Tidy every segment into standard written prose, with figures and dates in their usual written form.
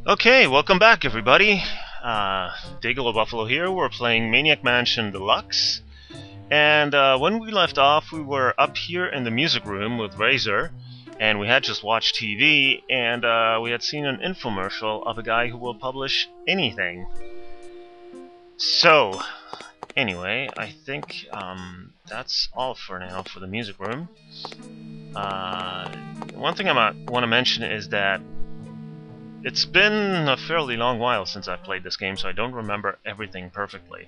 Okay, welcome back everybody. Day-Glo Buffalo here. We're playing Maniac Mansion Deluxe. And when we left off, we were up here in the music room with Razor, and we had just watched TV, and we had seen an infomercial of a guy who will publish anything. So, anyway, I think that's all for now for the music room. One thing I might want to mention is that it's been a fairly long while since I played this game, so I don't remember everything perfectly.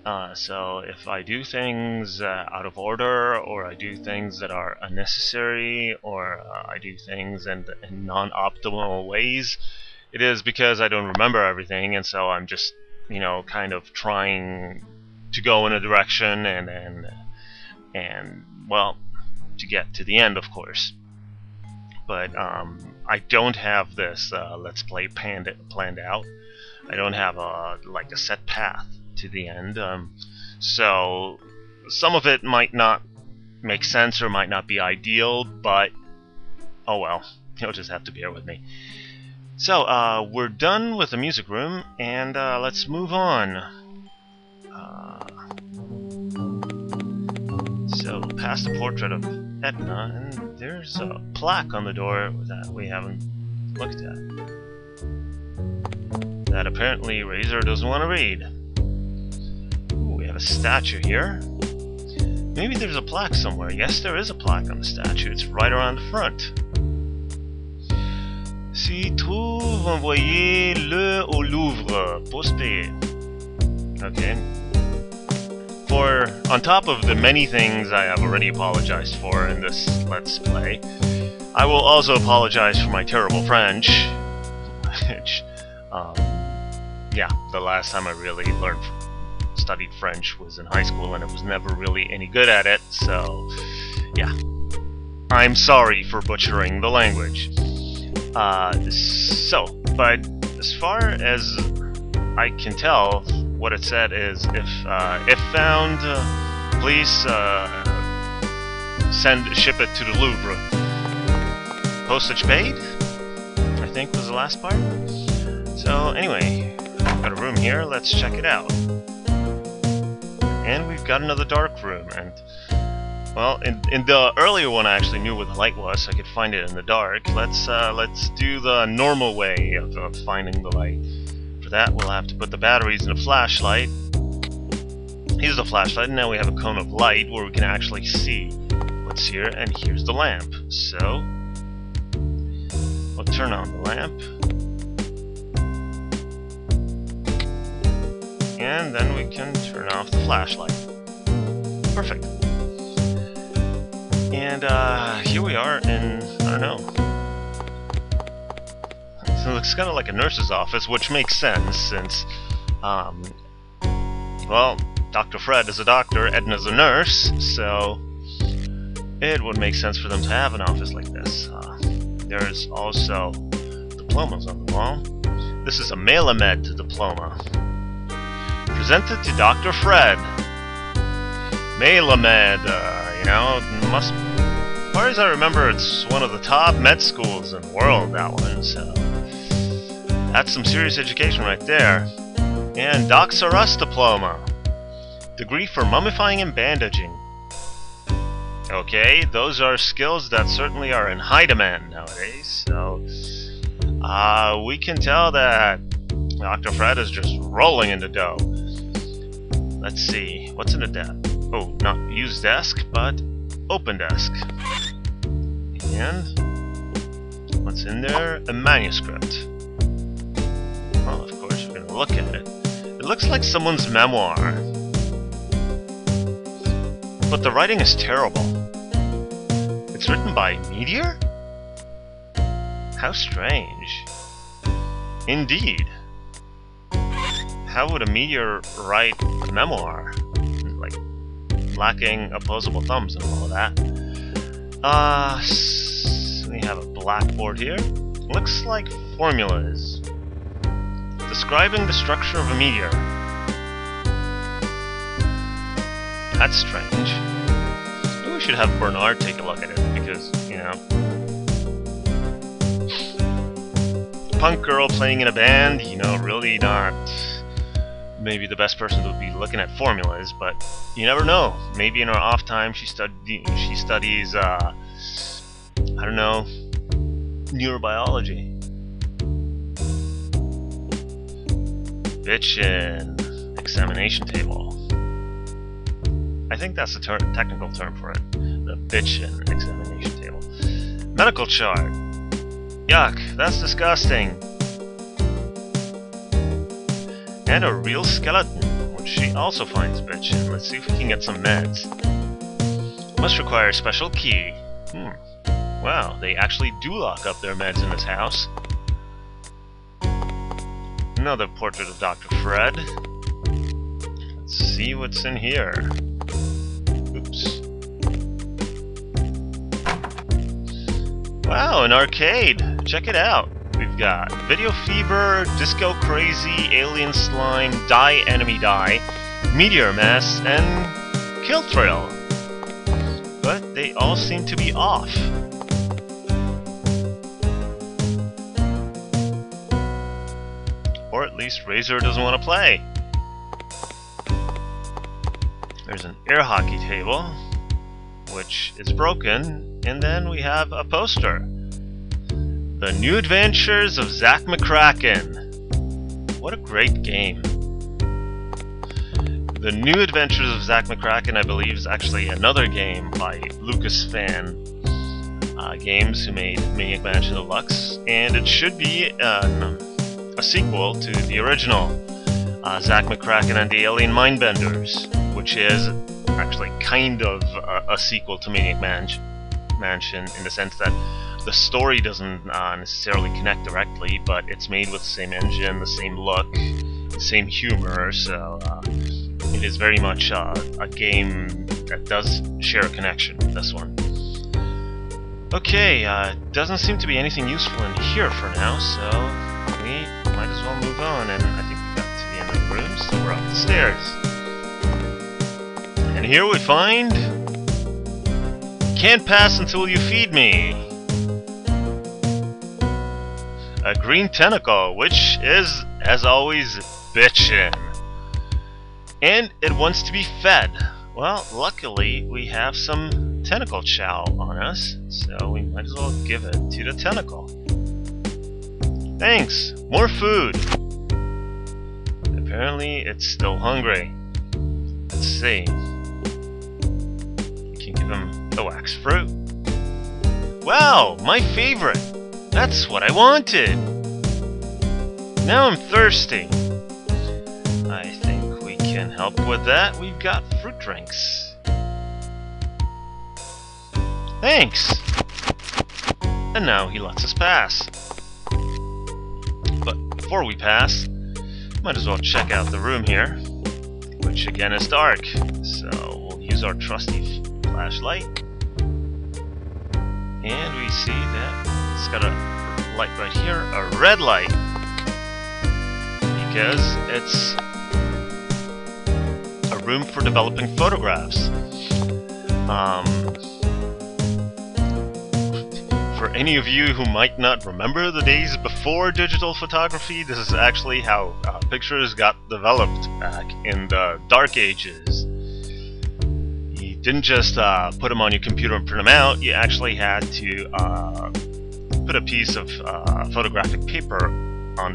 So if I do things out of order, or I do things that are unnecessary, or I do things in non-optimal ways, it is because I don't remember everything, and so I'm just, you know, kind of trying to go in a direction and well, to get to the end, of course. But I don't have this Let's Play planned out. I don't have a set path to the end. So some of it might not make sense or might not be ideal, but oh well, you'll just have to bear with me. So we're done with the music room, and let's move on. So past the portrait of Edna, and there's a plaque on the door that we haven't looked at. That apparently Razor doesn't want to read. Ooh, we have a statue here. Maybe there's a plaque somewhere. Yes, there is a plaque on the statue. It's right around the front. Si trouve, envoyez-le au Louvre. Posté. Okay. On top of the many things I have already apologized for in this Let's Play, I will also apologize for my terrible French, which, yeah, the last time I really studied French was in high school, and I was never really any good at it, so, yeah. I'm sorry for butchering the language. But as far as I can tell, what it said is, if found, please ship it to the Louvre. Postage paid, I think was the last part. So anyway, we've got a room here. Let's check it out. And we've got another dark room. And well, in the earlier one, I actually knew where the light was, so I could find it in the dark. Let's do the normal way of finding the light. That we'll have to put the batteries in a flashlight. Here's the flashlight, and now we have a cone of light where we can actually see what's here, and here's the lamp. So we'll turn on the lamp, and then we can turn off the flashlight. Perfect. And here we are in, I don't know, so it looks kind of like a nurse's office, which makes sense since, well, Dr. Fred is a doctor, Edna's a nurse, so it would make sense for them to have an office like this. There's also diplomas on the wall. This is a Melamed diploma. Presented to Dr. Fred. Melamed, you know, must, as far as I remember, it's one of the top med schools in the world, that one, so that's some serious education right there. And Docs R Us diploma. Degree for mummifying and bandaging. Okay, those are skills that certainly are in high demand nowadays. So, we can tell that Dr. Fred is just rolling in the dough. Let's see, what's in the desk? Oh, not use desk, but open desk. And what's in there? A manuscript. Well, of course, we're going to look at it. It looks like someone's memoir. But the writing is terrible. It's written by Meteor? How strange. Indeed. How would a Meteor write a memoir? Like, lacking opposable thumbs and all of that. We have a blackboard here. Looks like formulas. Describing the structure of a meteor. That's strange. Maybe we should have Bernard take a look at it, because, you know, punk girl playing in a band, you know, really not maybe the best person to be looking at formulas, but you never know. Maybe in her off time she studies I don't know, neurobiology. Bitchin' examination table. I think that's the technical term for it. The bitchin' examination table. Medical chart. Yuck, that's disgusting. And a real skeleton, which she also finds bitchin'. Let's see if we can get some meds. Must require a special key. Wow, they actually do lock up their meds in this house. Another portrait of Dr. Fred. Let's see what's in here. Oops. Wow, an arcade! Check it out. We've got Video Fever, Disco Crazy, Alien Slime, Die Enemy Die, Meteor Mess, and Kill Thrill. But they all seem to be off. Or at least Razor doesn't want to play. There's an air hockey table, which is broken, and then we have a poster. The New Adventures of Zach McCracken. What a great game. The New Adventures of Zach McCracken, I believe, is actually another game by Lucasfan Games, who made Maniac Mansion Deluxe, and it should be a sequel to the original Zach McCracken and the Alien Mindbenders, which is actually kind of a sequel to Maniac Mansion in the sense that the story doesn't necessarily connect directly, but it's made with the same engine, the same look, the same humor, so it is very much a game that does share a connection with this one. Okay, doesn't seem to be anything useful in here for now, so we might as well move on, and I think we got to the end of the room, so we're up the stairs. And here we find... Can't pass until you feed me! A green tentacle, which is, as always, bitchin'. And it wants to be fed. Well, luckily, we have some tentacle chow on us, so we might as well give it to the tentacle. Thanks! More food! Apparently, it's still hungry. Let's see. We can give him the wax fruit. Wow! My favorite! That's what I wanted! Now I'm thirsty. I think we can help with that. We've got fruit drinks. Thanks! And now he lets us pass. But before we pass, might as well check out the room here, which again is dark. So we'll use our trusty flashlight. And we see that it's got a light right here, a red light, because it's a room for developing photographs. For any of you who might not remember the days before digital photography, this is actually how pictures got developed back in the dark ages. You didn't just put them on your computer and print them out, you actually had to put a piece of photographic paper on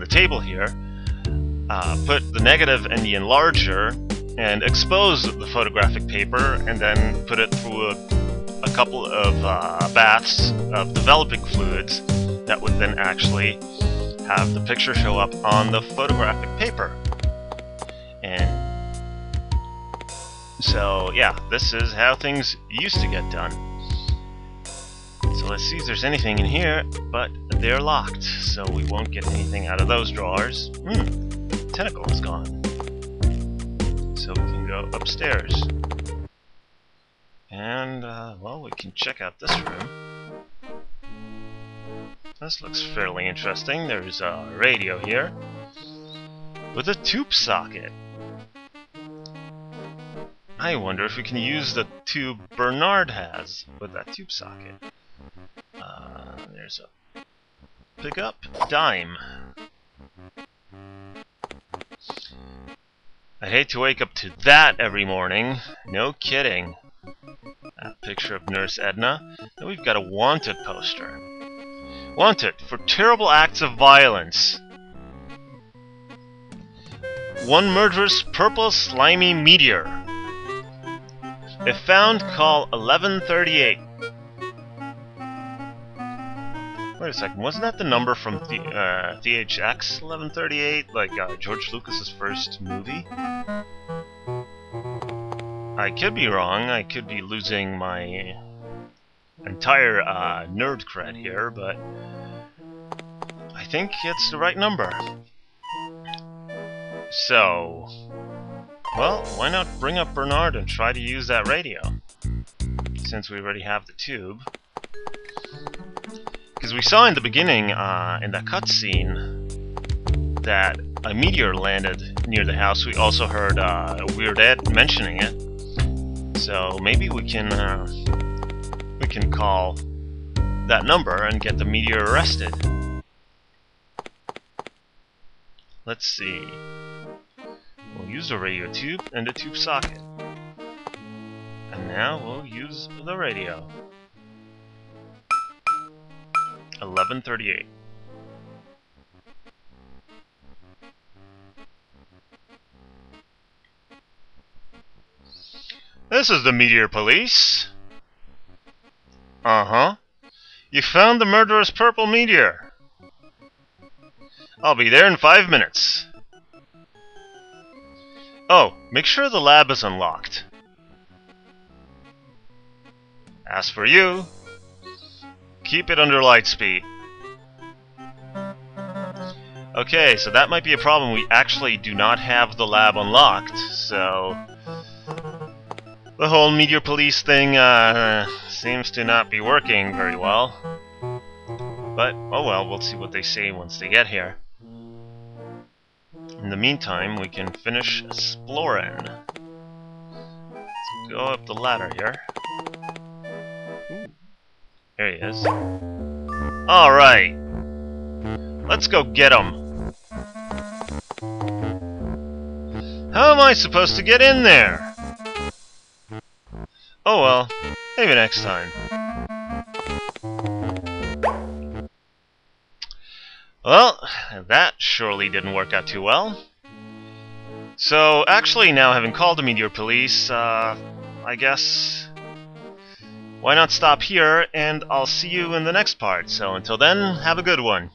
the table here, put the negative in the enlarger, and expose the photographic paper, and then put it through a couple of baths of developing fluids that would then actually have the picture show up on the photographic paper. And so, yeah, this is how things used to get done. So let's see if there's anything in here, but they're locked, so we won't get anything out of those drawers. Tentacle is gone. So we can go upstairs. And, well, we can check out this room. This looks fairly interesting. There's a radio here with a tube socket. I wonder if we can use the tube Bernard has with that tube socket. There's a Pick up dime. I hate to wake up to that every morning. No kidding. A picture of Nurse Edna. And we've got a wanted poster. Wanted for terrible acts of violence. One murderous purple slimy meteor. If found, call 1138. Wait a second, wasn't that the number from THX 1138? Like George Lucas's first movie? I could be wrong, I could be losing my entire nerd cred here, but I think it's the right number. So, well, why not bring up Bernard and try to use that radio? Since we already have the tube. Because we saw in the beginning, in that cutscene, that a meteor landed near the house. We also heard Weird Ed mentioning it. So maybe we can call that number and get the meteor arrested. Let's see. We'll use the radio tube and the tube socket. And now we'll use the radio. 1138. This is the Meteor Police. Uh-huh. You found the murderous purple meteor. I'll be there in 5 minutes. Oh, make sure the lab is unlocked. As for you, keep it under light speed. Okay, so that might be a problem. We actually do not have the lab unlocked, so the whole Meteor Police thing seems to not be working very well. But, oh well, we'll see what they say once they get here. In the meantime, we can finish exploring. Let's go up the ladder here. Ooh. There he is. Alright! Let's go get him! How am I supposed to get in there? Oh well, maybe next time. Well, that surely didn't work out too well. So, actually now having called the Meteor Police, I guess why not stop here, and I'll see you in the next part. So until then, have a good one.